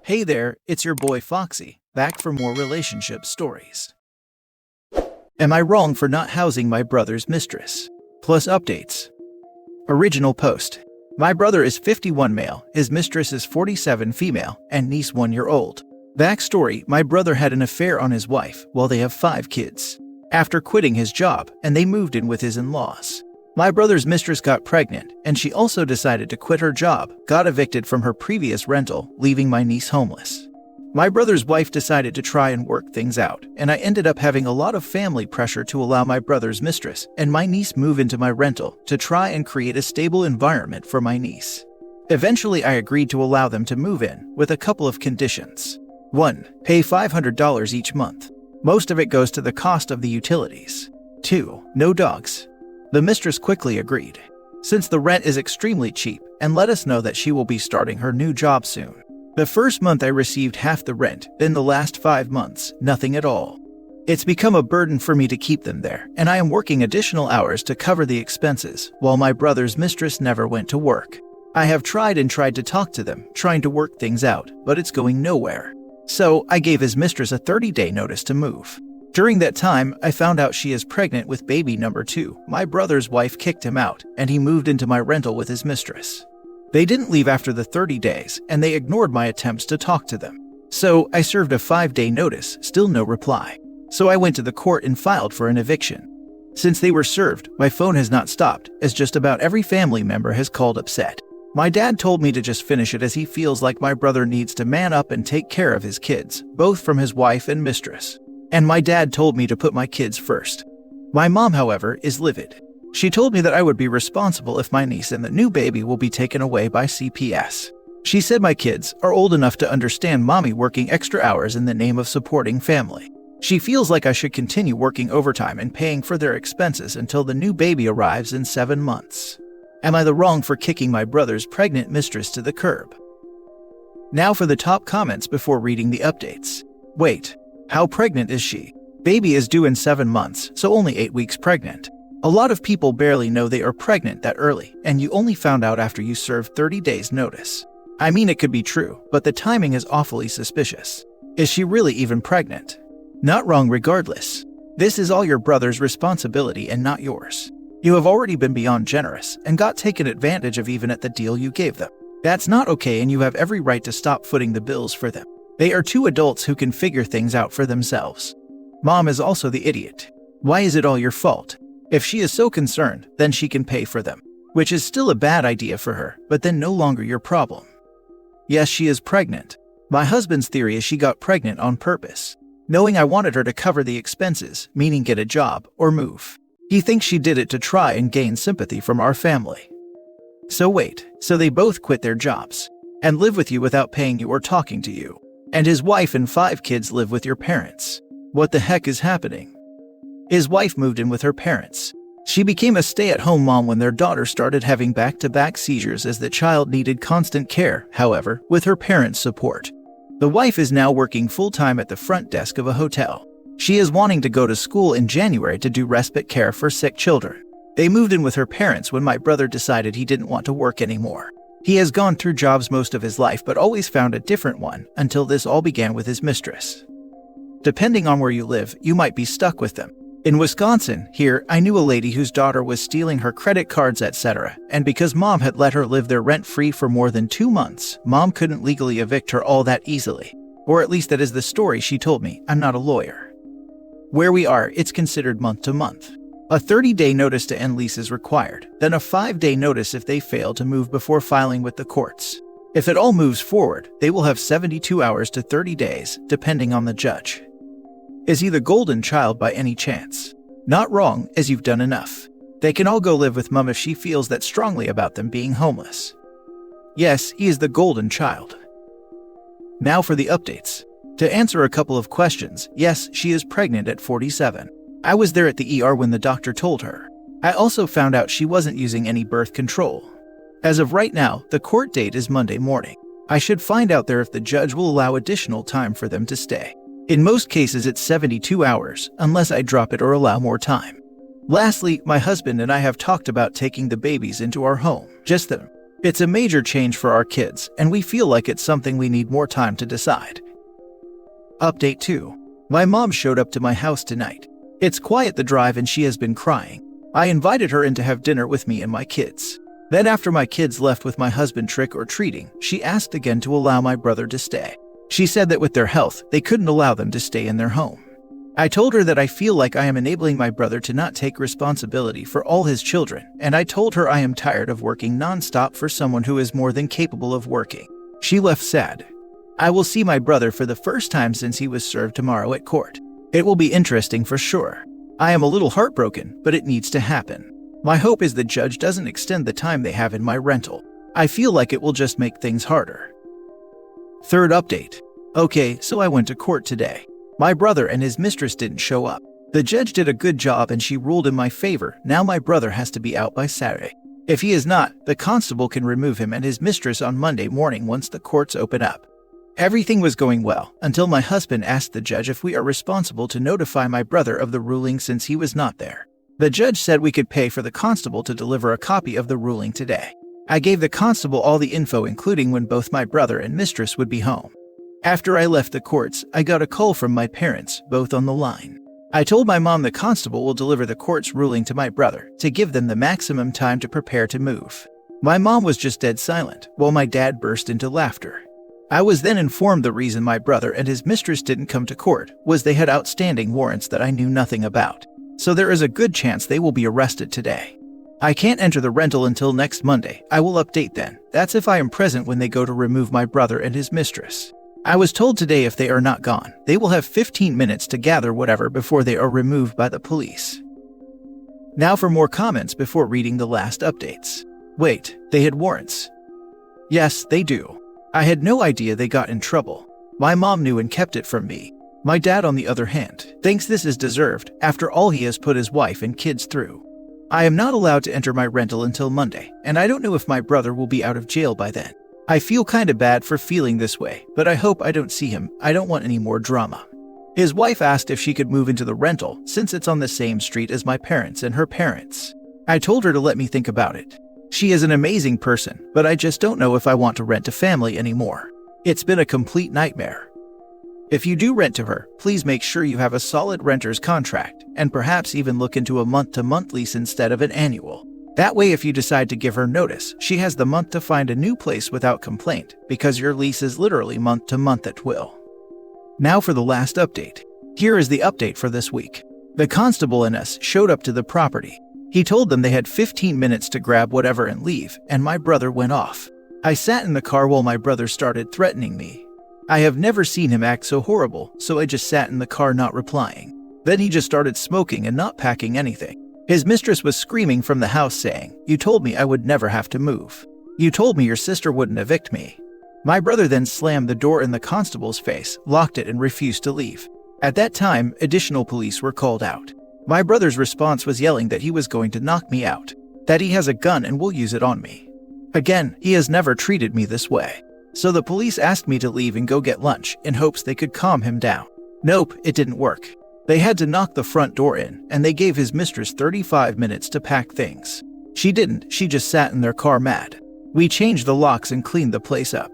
Hey there, it's your boy Foxy, back for more relationship stories. Am I wrong for not housing my brother's mistress? Plus updates. Original post. My brother is 51 male, his mistress is 47 female, and niece 1-year-old. Backstory: my brother had an affair on his wife while they have 5 kids. After quitting his job, and they moved in with his in-laws. My brother's mistress got pregnant, and she also decided to quit her job, got evicted from her previous rental, leaving my niece homeless. My brother's wife decided to try and work things out, and I ended up having a lot of family pressure to allow my brother's mistress and my niece move into my rental to try and create a stable environment for my niece. Eventually, I agreed to allow them to move in, with a couple of conditions. 1. Pay $500 each month. Most of it goes to the cost of the utilities. 2. No dogs. The mistress quickly agreed, since the rent is extremely cheap, and let us know that she will be starting her new job soon. The first month I received half the rent, then the last 5 months, nothing at all. It's become a burden for me to keep them there, and I am working additional hours to cover the expenses, while my brother's mistress never went to work. I have tried to talk to them, trying to work things out, but it's going nowhere. So, I gave his mistress a 30-day notice to move. During that time, I found out she is pregnant with baby number 2. My brother's wife kicked him out, and he moved into my rental with his mistress. They didn't leave after the 30 days, and they ignored my attempts to talk to them. So, I served a 5-day notice, still no reply. So I went to the court and filed for an eviction. Since they were served, my phone has not stopped, as just about every family member has called upset. My dad told me to just finish it as he feels like my brother needs to man up and take care of his kids, both from his wife and mistress. And my dad told me to put my kids first. My mom, however, is livid. She told me that I would be responsible if my niece and the new baby will be taken away by CPS. She said my kids are old enough to understand mommy working extra hours in the name of supporting family. She feels like I should continue working overtime and paying for their expenses until the new baby arrives in 7 months. Am I the wrong for kicking my brother's pregnant mistress to the curb? Now for the top comments before reading the updates. Wait. How pregnant is she? Baby is due in 7 months, so only 8 weeks pregnant. A lot of people barely know they are pregnant that early, and you only found out after you served 30 days notice. I mean, it could be true, but the timing is awfully suspicious. Is she really even pregnant? Not wrong regardless. This is all your brother's responsibility and not yours. You have already been beyond generous and got taken advantage of even at the deal you gave them. That's not okay, and you have every right to stop footing the bills for them. They are 2 adults who can figure things out for themselves. Mom is also the idiot. Why is it all your fault? If she is so concerned, then she can pay for them. Which is still a bad idea for her, but then no longer your problem. Yes, she is pregnant. My husband's theory is she got pregnant on purpose, knowing I wanted her to cover the expenses, meaning get a job or move. He thinks she did it to try and gain sympathy from our family. So wait, so they both quit their jobs and live with you without paying you or talking to you. And his wife and 5 kids live with your parents. What the heck is happening? His wife moved in with her parents. She became a stay-at-home mom when their daughter started having back-to-back seizures as the child needed constant care, however, with her parents' support. The wife is now working full-time at the front desk of a hotel. She is wanting to go to school in January to do respite care for sick children. They moved in with her parents when my brother decided he didn't want to work anymore. He has gone through jobs most of his life but always found a different one until this all began with his mistress. Depending on where you live, you might be stuck with them. In Wisconsin, here, I knew a lady whose daughter was stealing her credit cards, etc., and because mom had let her live there rent-free for more than 2 months, mom couldn't legally evict her all that easily. Or at least that is the story she told me. I'm not a lawyer. Where we are, it's considered month to month. A 30-day notice to end lease is required, then a 5-day notice if they fail to move before filing with the courts. If it all moves forward, they will have 72 hours to 30 days, depending on the judge. Is he the golden child by any chance? Not wrong, as you've done enough. They can all go live with mom if she feels that strongly about them being homeless. Yes, he is the golden child. Now for the updates. To answer a couple of questions, yes, she is pregnant at 47. I was there at the ER when the doctor told her. I also found out she wasn't using any birth control. As of right now, the court date is Monday morning. I should find out there if the judge will allow additional time for them to stay. In most cases, it's 72 hours, unless I drop it or allow more time. Lastly, my husband and I have talked about taking the babies into our home, just them. It's a major change for our kids, and we feel like it's something we need more time to decide. Update 2. My mom showed up to my house tonight. It's quiet the drive and she has been crying. I invited her in to have dinner with me and my kids. Then after my kids left with my husband trick-or-treating, she asked again to allow my brother to stay. She said that with their health, they couldn't allow them to stay in their home. I told her that I feel like I am enabling my brother to not take responsibility for all his children, and I told her I am tired of working non-stop for someone who is more than capable of working. She left sad. I will see my brother for the first time since he was served tomorrow at court. It will be interesting for sure. I am a little heartbroken, but it needs to happen. My hope is the judge doesn't extend the time they have in my rental. I feel like it will just make things harder. Third update. Okay, so I went to court today. My brother and his mistress didn't show up. The judge did a good job and she ruled in my favor. Now my brother has to be out by Saturday. If he is not, the constable can remove him and his mistress on Monday morning once the courts open up. Everything was going well until my husband asked the judge if we are responsible to notify my brother of the ruling since he was not there. The judge said we could pay for the constable to deliver a copy of the ruling today. I gave the constable all the info including when both my brother and mistress would be home. After I left the courts, I got a call from my parents, both on the line. I told my mom the constable will deliver the court's ruling to my brother to give them the maximum time to prepare to move. My mom was just dead silent, while my dad burst into laughter. I was then informed the reason my brother and his mistress didn't come to court was they had outstanding warrants that I knew nothing about. So there is a good chance they will be arrested today. I can't enter the rental until next Monday. I will update then. That's if I am present when they go to remove my brother and his mistress. I was told today if they are not gone, they will have 15 minutes to gather whatever before they are removed by the police. Now for more comments before reading the last updates. Wait, they had warrants? Yes, they do. I had no idea they got in trouble. My mom knew and kept it from me. My dad, on the other hand, thinks this is deserved after all he has put his wife and kids through. I am not allowed to enter my rental until Monday, and I don't know if my brother will be out of jail by then. I feel kinda bad for feeling this way, but I hope I don't see him. I don't want any more drama. His wife asked if she could move into the rental since it's on the same street as my parents and her parents. I told her to let me think about it. She is an amazing person, but I just don't know if I want to rent to family anymore. It's been a complete nightmare. If you do rent to her, please make sure you have a solid renter's contract, and perhaps even look into a month-to-month lease instead of an annual. That way, if you decide to give her notice, she has the month to find a new place without complaint, because your lease is literally month-to-month at will. Now for the last update. Here is the update for this week. The constable and us showed up to the property. He told them they had 15 minutes to grab whatever and leave, and my brother went off. I sat in the car while my brother started threatening me. I have never seen him act so horrible, so I just sat in the car not replying. Then he just started smoking and not packing anything. His mistress was screaming from the house saying, "You told me I would never have to move. You told me your sister wouldn't evict me." My brother then slammed the door in the constable's face, locked it and refused to leave. At that time, additional police were called out. My brother's response was yelling that he was going to knock me out, that he has a gun and will use it on me. Again, he has never treated me this way. So the police asked me to leave and go get lunch in hopes they could calm him down. Nope, it didn't work. They had to knock the front door in, and they gave his mistress 35 minutes to pack things. She didn't, she just sat in their car mad. We changed the locks and cleaned the place up.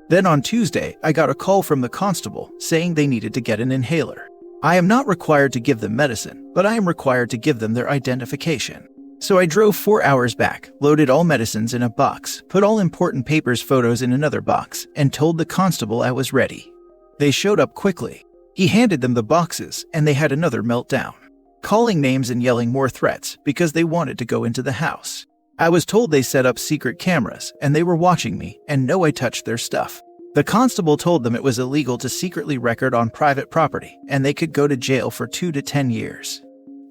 Then on Tuesday, I got a call from the constable saying they needed to get an inhaler. I am not required to give them medicine, but I am required to give them their identification. So I drove 4 hours back, loaded all medicines in a box, put all important papers, photos in another box, and told the constable I was ready. They showed up quickly. He handed them the boxes, and they had another meltdown, calling names and yelling more threats because they wanted to go into the house. I was told they set up secret cameras, and they were watching me, and no, I touched their stuff. The constable told them it was illegal to secretly record on private property, and they could go to jail for 2 to 10 years.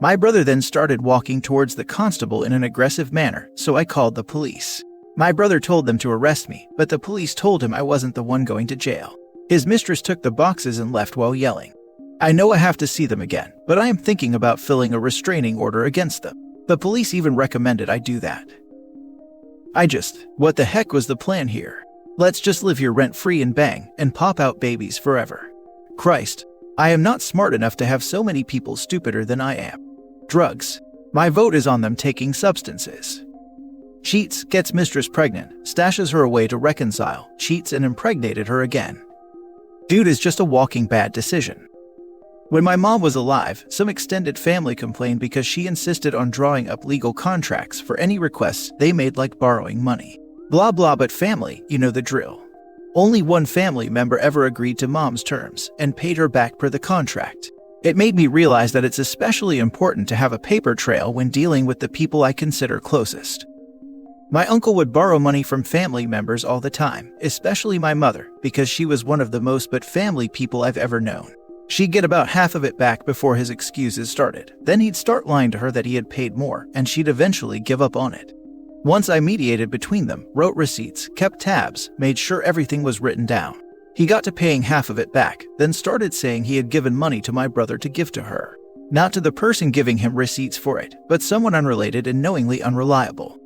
My brother then started walking towards the constable in an aggressive manner, so I called the police. My brother told them to arrest me, but the police told him I wasn't the one going to jail. His mistress took the boxes and left while yelling. I know I have to see them again, but I am thinking about filling a restraining order against them. The police even recommended I do that. What the heck was the plan here? Let's just live here rent-free and bang, and pop out babies forever. Christ, I am not smart enough to have so many people stupider than I am. Drugs. My vote is on them taking substances. Cheats, gets Mistress pregnant, stashes her away to reconcile, cheats and impregnated her again. Dude is just a walking bad decision. When my mom was alive, some extended family complained because she insisted on drawing up legal contracts for any requests they made, like borrowing money. Blah blah, but family, you know the drill. Only one family member ever agreed to mom's terms and paid her back per the contract. It made me realize that it's especially important to have a paper trail when dealing with the people I consider closest. My uncle would borrow money from family members all the time, especially my mother, because she was one of the most family people I've ever known. She'd get about half of it back before his excuses started. Then he'd start lying to her that he had paid more, and she'd eventually give up on it. Once I mediated between them, wrote receipts, kept tabs, made sure everything was written down. He got to paying half of it back, then started saying he had given money to my brother to give to her. Not to the person giving him receipts for it, but someone unrelated and knowingly unreliable.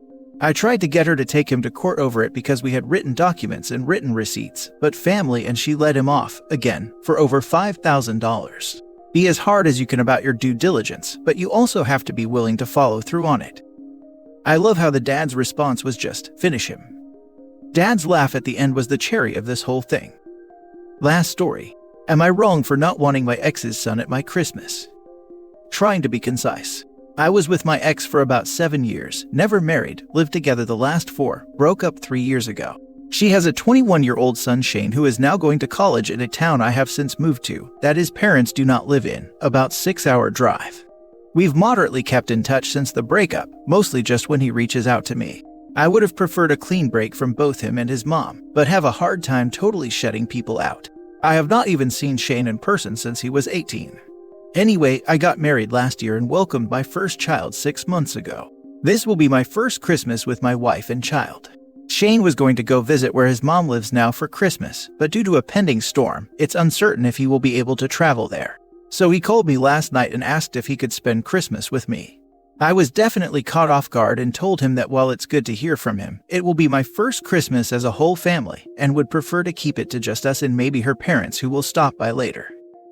I tried to get her to take him to court over it because we had written documents and written receipts, but family and she let him off, again, for over $5,000. Be as hard as you can about your due diligence, but you also have to be willing to follow through on it. I love how the dad's response was just, finish him. Dad's laugh at the end was the cherry of this whole thing. Last story. Am I wrong for not wanting my ex's son at my Christmas? Trying to be concise. I was with my ex for about 7 years, never married, lived together the last 4, broke up 3 years ago. She has a 21-year-old son, Shane, who is now going to college in a town I have since moved to, that his parents do not live in, about 6-hour drive. We've moderately kept in touch since the breakup, mostly just when he reaches out to me. I would have preferred a clean break from both him and his mom, but have a hard time totally shutting people out. I have not even seen Shane in person since he was 18. Anyway, I got married last year and welcomed my first child 6 months ago. This will be my first Christmas with my wife and child. Shane was going to go visit where his mom lives now for Christmas, but due to a pending storm, it's uncertain if he will be able to travel there. So he called me last night and asked if he could spend Christmas with me. I was definitely caught off guard and told him that while it's good to hear from him, it will be my first Christmas as a whole family and would prefer to keep it to just us and maybe her parents who will stop by later.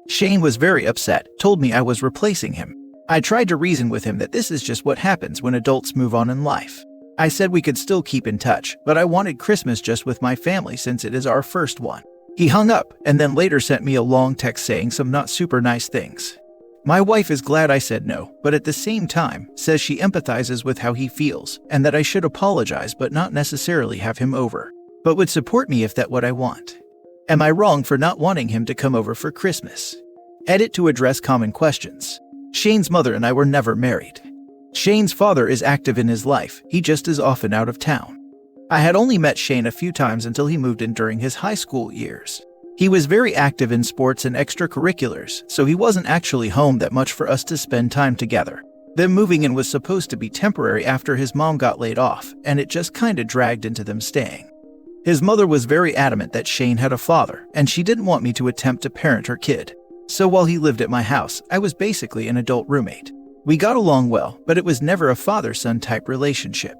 Shane was very upset, told me I was replacing him. I tried to reason with him that this is just what happens when adults move on in life. I said we could still keep in touch, but I wanted Christmas just with my family since it is our first one. He hung up and then later sent me a long text saying some not super nice things. My wife is glad I said no, but at the same time says she empathizes with how he feels and that I should apologize but not necessarily have him over, but would support me if that's what I want. Am I wrong for not wanting him to come over for Christmas? Edit to address common questions. Shane's mother and I were never married. Shane's father is active in his life, he just is often out of town. I had only met Shane a few times until he moved in during his high school years. He was very active in sports and extracurriculars, so he wasn't actually home that much for us to spend time together. Them moving in was supposed to be temporary after his mom got laid off, and it just kinda dragged into them staying. His mother was very adamant that Shane had a father, and she didn't want me to attempt to parent her kid. So while he lived at my house, I was basically an adult roommate. We got along well, but it was never a father-son type relationship.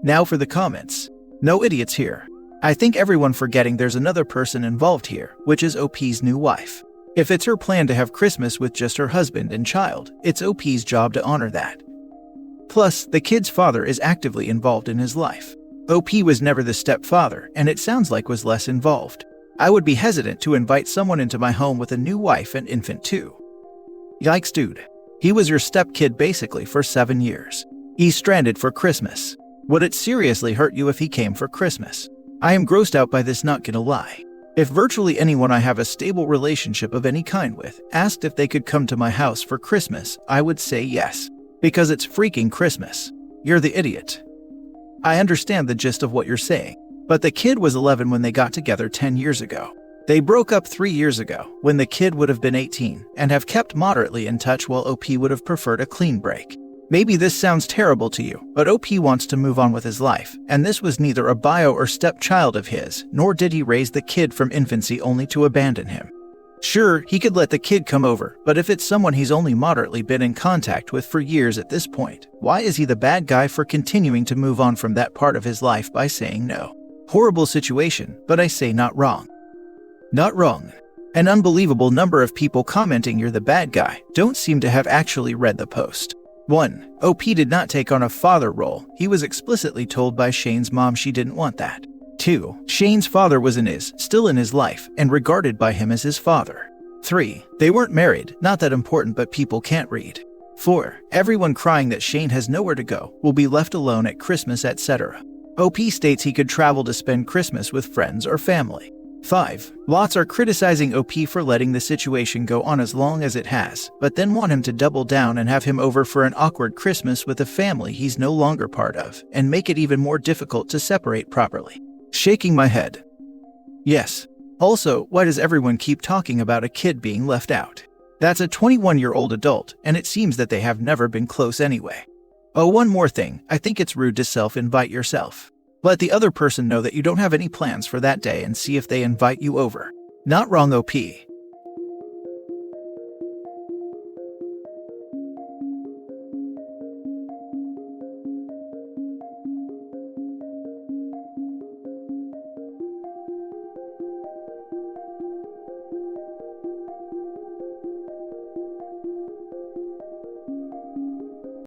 Now for the comments. No idiots here. I think everyone forgetting there's another person involved here, which is OP's new wife. If it's her plan to have Christmas with just her husband and child, it's OP's job to honor that. Plus, the kid's father is actively involved in his life. OP was never the stepfather, and it sounds like was less involved. I would be hesitant to invite someone into my home with a new wife and infant too. Yikes, dude. He was your stepkid basically for 7 years. He's stranded for Christmas. Would it seriously hurt you if he came for Christmas? I am grossed out by this, not gonna lie. If virtually anyone I have a stable relationship of any kind with asked if they could come to my house for Christmas, I would say yes. Because it's freaking Christmas. You're the idiot. I understand the gist of what you're saying, but the kid was 11 when they got together 10 years ago. They broke up 3 years ago, when the kid would have been 18, and have kept moderately in touch while OP would have preferred a clean break. Maybe this sounds terrible to you, but OP wants to move on with his life, and this was neither a bio or stepchild of his, nor did he raise the kid from infancy only to abandon him. Sure, he could let the kid come over, but if it's someone he's only moderately been in contact with for years at this point, why is he the bad guy for continuing to move on from that part of his life by saying no? Horrible situation, but I say not wrong. Not wrong. An unbelievable number of people commenting you're the bad guy don't seem to have actually read the post. 1. OP did not take on a father role. He was explicitly told by Shane's mom she didn't want that. 2. Shane's father was still in his life, and regarded by him as his father. 3. They weren't married, not that important, but people can't read. 4. Everyone crying that Shane has nowhere to go, will be left alone at Christmas, etc. OP states he could travel to spend Christmas with friends or family. 5. Lots are criticizing OP for letting the situation go on as long as it has, but then want him to double down and have him over for an awkward Christmas with a family he's no longer part of, and make it even more difficult to separate properly. Shaking my head. Yes. Also, why does everyone keep talking about a kid being left out? That's a 21-year-old adult, and it seems that they have never been close anyway. Oh, one more thing, I think it's rude to self-invite yourself. Let the other person know that you don't have any plans for that day and see if they invite you over. Not wrong, OP.